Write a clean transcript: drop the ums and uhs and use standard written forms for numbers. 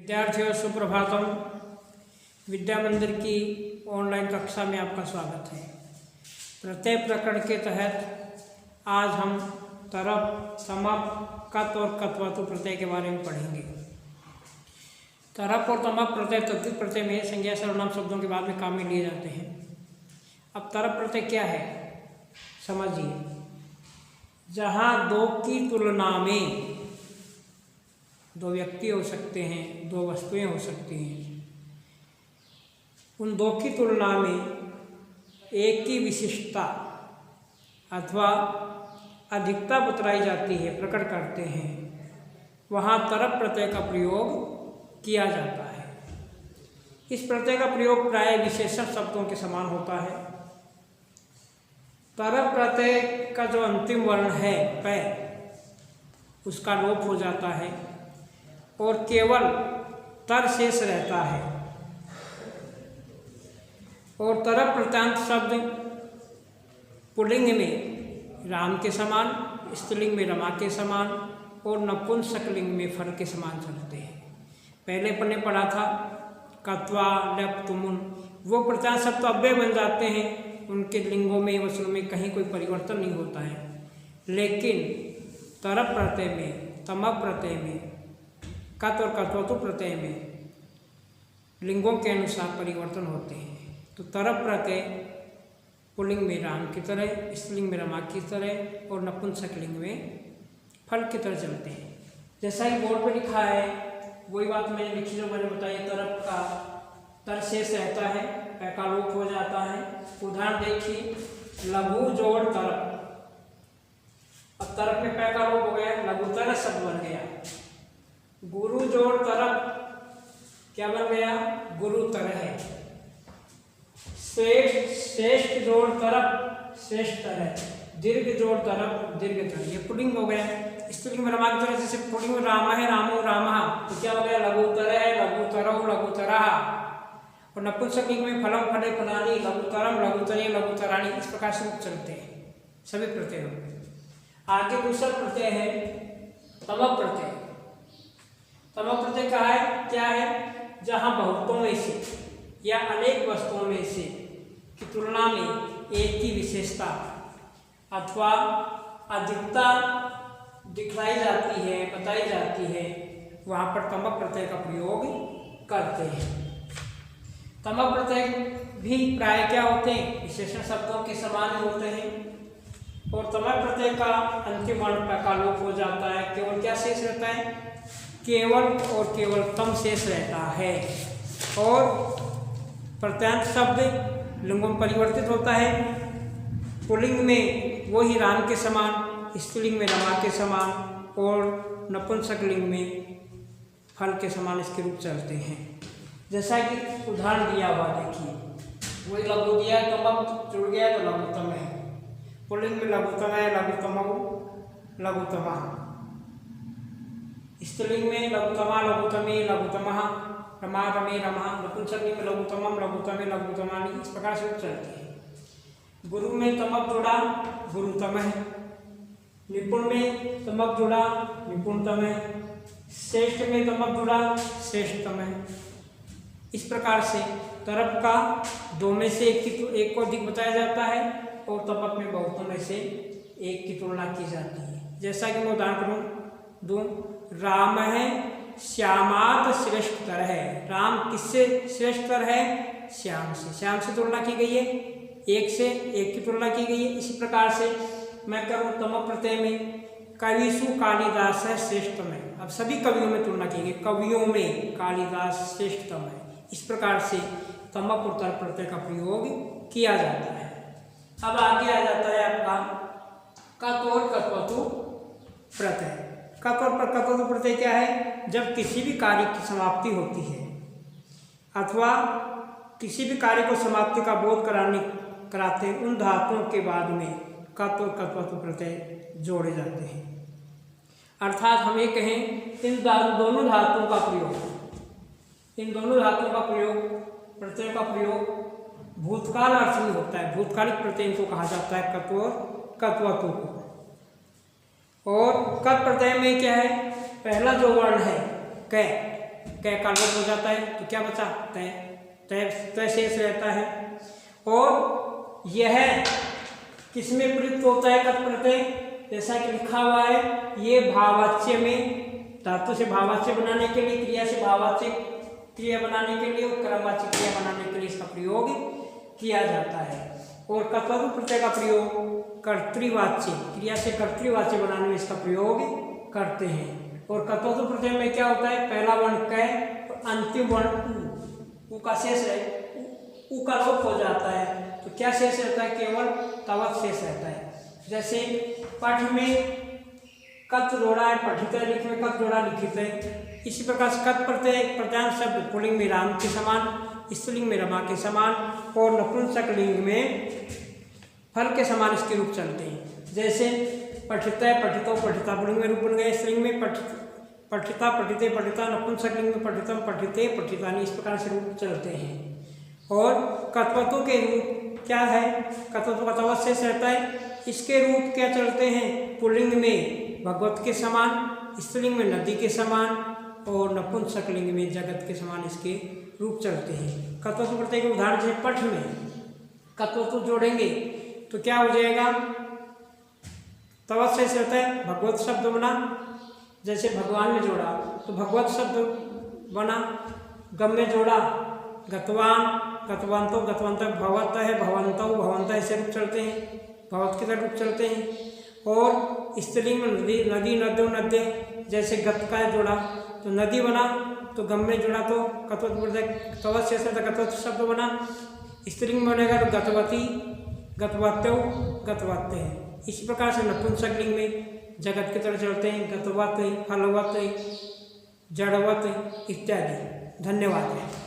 विद्यार्थियों सुप्रभातम। विद्या मंदिर की ऑनलाइन कक्षा में आपका स्वागत है। प्रत्यय प्रकरण के तहत आज हम तरप, समप, कत और कत्वतु प्रत्यय के बारे में पढ़ेंगे। तरप और तमप प्रत्यय तद्धित प्रत्यय में संज्ञा सर्वनाम शब्दों के बाद में काम में लिए जाते हैं। अब तरप प्रत्यय क्या है समझिए। जहाँ दो की तुलना में, दो व्यक्ति हो सकते हैं, दो वस्तुएं हो सकती हैं, उन दो की तुलना में एक की विशिष्टता अथवा अधिकता बतलाई जाती है, प्रकट करते हैं, वहाँ तरप प्रत्यय का प्रयोग किया जाता है। इस प्रत्यय का प्रयोग प्राय विशेषण शब्दों के समान होता है। तरप प्रत्यय का जो अंतिम वर्ण है पै, उसका लोप हो जाता है और केवल तर शेष रहता है। और तरप प्रत्यांत शब्द पुल्लिंग में राम के समान, स्त्रीलिंग में रमा के समान और नपुंसकलिंग में फल के समान चलते हैं। पहले अपन ने पढ़ा था कत्वा, लप, तुमुन, वो प्रत्यांत शब्द तो अव्यय बन जाते हैं, उनके लिंगों में वचनों में कहीं कोई परिवर्तन नहीं होता है। लेकिन तरप प्रत्यय में, तमप प्रत्यय में, कत और कत्वतु प्रत्यय में लिंगों के अनुसार परिवर्तन होते हैं। तो तरप प्रत्यय पुल्लिंग में राम की तरह, स्त्रीलिंग में रमा की तरह और नपुंसकलिंग में फल की तरह चलते हैं। जैसा कि बोर्ड पर लिखा है वही बात मैंने लिखी जो मैंने बताई। तरप का तर शेष रहता है, पै का लोप हो जाता है। उदाहरण देखिए, लघु जोड़ तरप। अब तरप में पै का लोप हो गया, लघुतर शब्द बन गया। गुरु जोड़ तरप क्या बन गया, गुरुतर है। श्रेष्ठ जोड़ तरप श्रेष्ठतर है। दीर्घ जोड़ तरप दीर्घतर, ये पुल्लिंग हो गया। स्त्रीलिंग में रमा की तरह, जैसे पुल्लिंग में रामा है, रामो रामः, तो क्या हो गया, लघुतर है, लघुतरौ लघुतरः। और नपुंसकलिंग में फलम फले फलानी, लघुतरम लघुतरे लघुतराणी, इस प्रकार से चलते हैं सभी प्रत्यय। आगे दूसरा प्रत्यय है तमप प्रत्यय। तमप प्रत्यय क्या है, जहाँ बहुतों में से या अनेक वस्तुओं में से की तुलना में एक की विशेषता अथवा अधिकता दिखलाई जाती है, बताई जाती है, वहाँ पर तमप प्रत्यय का प्रयोग करते हैं। तमप प्रत्यय भी प्राय क्या होते हैं, विशेषण शब्दों के समान ही होते हैं। और तमप प्रत्यय का अंतिम वर्ण का लोप हो जाता है, केवल क्या शेष रहता है, केवल और केवल तम शेष रहता है। और प्रत्यांत शब्द लिंगों में परिवर्तित होता है। पुल्लिंग में वो ही राम के समान, स्त्रीलिंग में रमा के समान और नपुंसकलिंग में फल के समान इसके रूप चलते हैं। जैसा कि उदाहरण दिया हुआ देखिए, वही लघु दिया, तमप जुड़ गया तो लघुतम है। पुल्लिंग में लघुतम है, लघुतमौ लघुतमः। स्त्रीलिंग में लघुतमा लघुतमे लघुतमः, रमा रमे रमः। नपुंसकलिंग में लघुतमम लघुतमे लघुतमानि, इस प्रकार से चलते हैं। गुरु में तमप जुड़ा, गुरुतम है। निपुण में तमप जुड़ा, निपुणतम है। श्रेष्ठ में तमप जुड़ा, श्रेष्ठतम है। इस प्रकार से तरप का दो में से एक को अधिक बताया जाता है और तमप में बहुतों में से एक की तुलना की जाती है। जैसा कि मैं उदाहरण दूं, राम है श्यामात श्रेष्ठतर है। राम किससे श्रेष्ठतर है, श्याम से। श्याम से तुलना की गई है, एक से एक की तुलना की गई है। इसी प्रकार से मैं करूँ तमप प्रत्यय में, कविसु कालिदास है श्रेष्ठतम है। अब सभी कवियों में तुलना की गई, कवियों में कालिदास श्रेष्ठतम है। इस प्रकार से तमप और तरप प्रत्यय का प्रयोग किया जाता है। अब आगे आ जाता है आपका कत और कत्वतु प्रत्यय। कत और कत्वतु प्रत्यय क्या है, जब किसी भी कार्य की समाप्ति होती है अथवा किसी भी कार्य को समाप्ति का बोध कराते हैं, उन धातुओं के बाद में कत और कत्वतु प्रत्यय जोड़े जाते हैं। अर्थात हम ये कहें, इन दोनों धातुओं का प्रयोग, इन दोनों धातुओं का प्रयोग, प्रत्यय का प्रयोग भूतकाल अर्थ में होता है। भूतकालिक प्रत्यय को कहा जाता है कत और कत्वतु को। और कत प्रत्यय में क्या है, पहला जो वर्ण है कै, कै का लोप हो जाता है तो क्या बचा तय, तय शेष रहता है। और यह किसमें प्रयुक्त होता है कत प्रत्यय, जैसा कि लिखा हुआ है, ये भाववाच्य में, धातु से भाववाच्य बनाने के लिए, क्रिया से भाववाच्य क्रिया बनाने के लिए और क्रमवाच्य क्रिया बनाने के लिए इसका प्रयोग किया जाता है। और कत्वतु प्रत्यय का प्रयोग कर्तृवाच्य क्रिया से कर्तृवाच्य बनाने में इसका प्रयोग करते हैं। और कत्वतु प्रत्यय में क्या होता है, पहला वर्ण कै और अंतिम वर्ण उ का शेष है, उ का लोप हो जाता है तो क्या शेष रहता है, केवल तवत शेष रहता है। जैसे पाठ में कत जोड़ा है, पठित है, लिख में कत जोड़ा लिखित है। इसी प्रकार से कत प्रत्यय प्रत्यांत शब्द पुल्लिंग में राम के समान, स्त्रीलिंग में रमा के समान और नपुंसक लिंग में फल के समान इसके रूप चलते हैं। जैसे पठित है, पठितो, पठिता पुल्लिंग में रूप बन गए, स्त्रीलिंग में पठिता, पठिते, पठिता, नपुंसक लिंग में पठितम, पठिते, पठितानि, इस प्रकार से रूप चलते हैं। और कत्वतु के रूप क्या है, कत्वतु का तवत शेष रहता है, इसके रूप क्या चलते हैं, पुल्लिंग में भगवत के समान, स्त्रीलिंग में नदी के समान और नपुंसक लिंग में जगत के समान इसके रूप चलते हैं। कत्वतु प्रत्यय के उदाहरण जैसे पठ में कत्वतु जोड़ेंगे तो क्या हो जाएगा, तवत शेष रहता है, भगवत शब्द बना, जैसे भगवान में जोड़ा तो भगवत शब्द बना, गम में जोड़ा गतवान, गतवंतो, गतवंत भवत है, भवंतो, भवंत ऐसे रूप चलते हैं, भवत के तरह रूप चलते हैं। और स्त्रीलिंग में नदी, नदी, नद्यो, नद्य, जैसे गत का जोड़ा तो नदी बना, तो गम में जोड़ा तो कत्वतु प्रत्यय तवत शेष रहता, कत्वतु शब्द बना, स्त्रीलिंग में बनेगा तो गतवती, गतवत्यो, गतवत्य है। इसी प्रकार से नपुंसक लिंग में जगत की तरह चलते हैं, गतवत, फलवत, जड़वत इत्यादि। धन्यवाद।